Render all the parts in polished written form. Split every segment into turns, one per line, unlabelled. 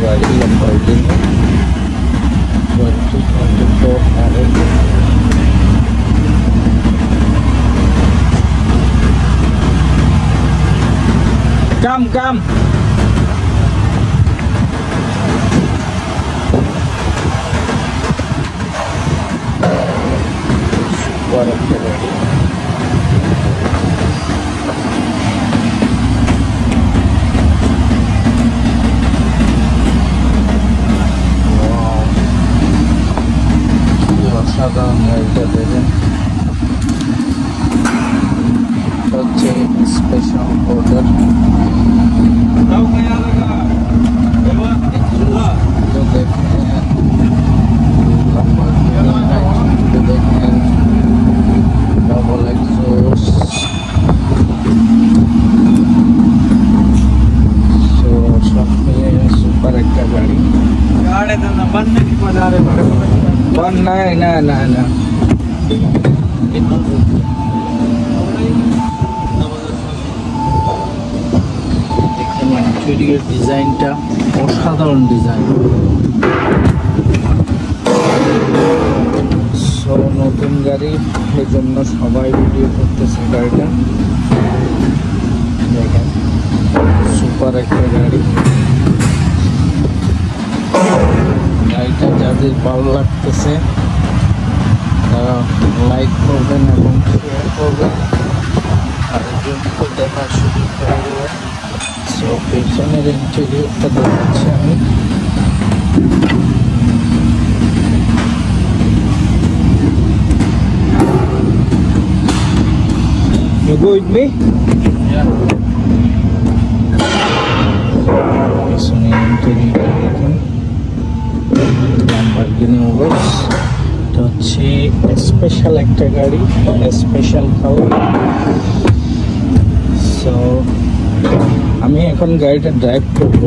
गाड़ी Lamborghini 2024 model. Come. Super अच्छा गाड़ी। অসাধারণ গাড়িটা দেখেন, হচ্ছে স্পেশাল অর্ডার। তো দেখেন ডবল এক্সোস, সব মিলে সুপার একটা গাড়ি। না ইন্টেরিয়র ডিজাইনটা অসাধারণ ডিজাইন। সো নতুন গাড়ি, এই জন্য সবাই ভিডিও করতেছে গাড়িটা। দেখেন সুপার একটা গাড়ি। গাড়িটা যাদের ভালো লাগতেছে তারা লাইক করবেন এবং শেয়ার করবেন, আরেকজনকে দেখার সুযোগ করে দেবেন। সো পেছনের ইন্টেরিয়রটা দেখাচ্ছি আমি। You go with me? Yeah. পেছনের ইন্টেরিয়রটা দেখুন, ল্যাম্বরগিনি উরুস। এটা হচ্ছে স্পেশাল একটা গাড়ি, স্পেশাল কালার। সো আমি এখন গাড়িটা ড্রাইভ করব।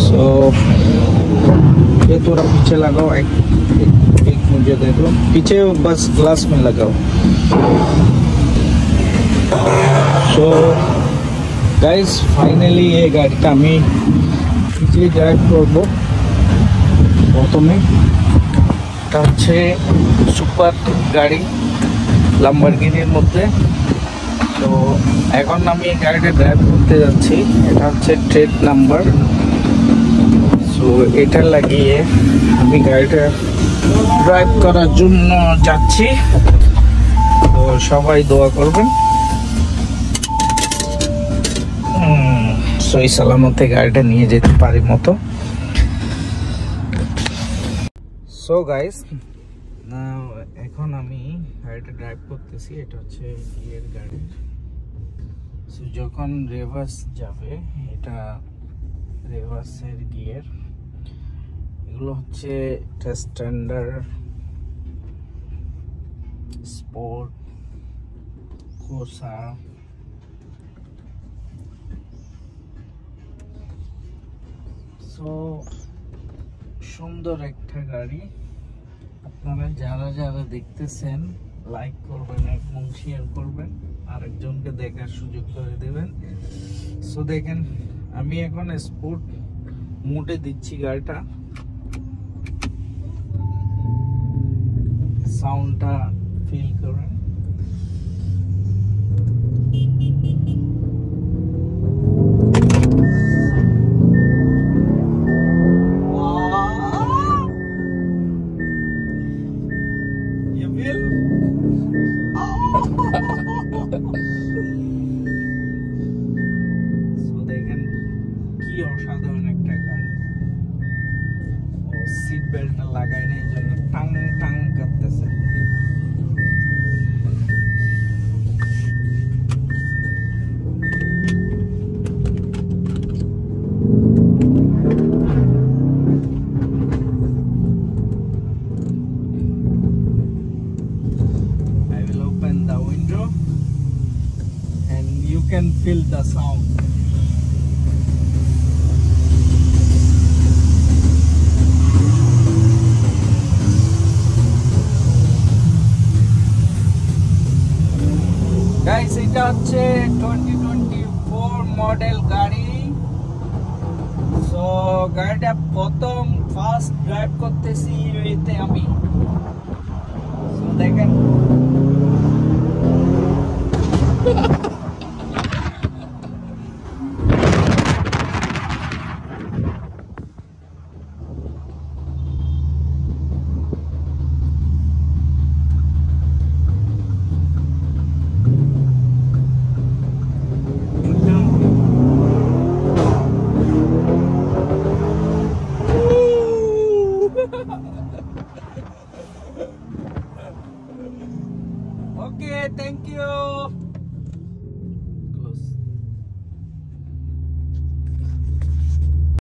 सो ये थोड़ा पीछे लगाओ, एक मुझे दे दो पीछे, बस ग्लास में लगाओ। सो गाइस फाइनली ये गाड़ीটা আমি নিজে ড্রাইভ করব। প্রথমে এটা হচ্ছে সুপার গাড়ি ল্যাম্বরগিনির মধ্যে। তো এখন আমি এই গাড়িটা ড্রাইভ করতে যাচ্ছি। এটা হচ্ছে ট্রেড নাম্বার। সো এটা লাগিয়ে আমি গাড়িটা ড্রাইভ করার জন্য যাচ্ছি। তো সবাই দোয়া করবেন সহি সালামতে গাড়িটা নিয়ে যেতে পারি মতো। সো গাইস এখন আমি গাড়িটা ড্রাইভ করতেছি। এটা হচ্ছে গিয়ার গাড়ি। সো যখন রিভার্স যাবে, এটা রিভার্সের গিয়ার। এগুলো হচ্ছে স্ট্যান্ডার্ড, স্পোর্ট, কোসা। সো সুন্দর একটা গাড়ি। আপনারা যারা দেখতেছেন লাইক করবেন এবং শেয়ার করবেন, আরেকজনকে দেখার সুযোগ করে দেবেন। সো দেখেন আমি এখন স্পোর্ট মোডে দিচ্ছি গাড়িটা। সাউন্ডটা ফিল করেন। দেখেন কি অসাধারণ একটা গাড়ি। ও সিট বেল্টটা লাগায় না, এই জন্য টাং টাং করতেছে। I will open the window and you can feel the sound. গাড়ি। সো গাড়িটা প্রথম ফার্স্ট ড্রাইভ করতেছি এতে আমি। সো দেখেন Okay, thank you.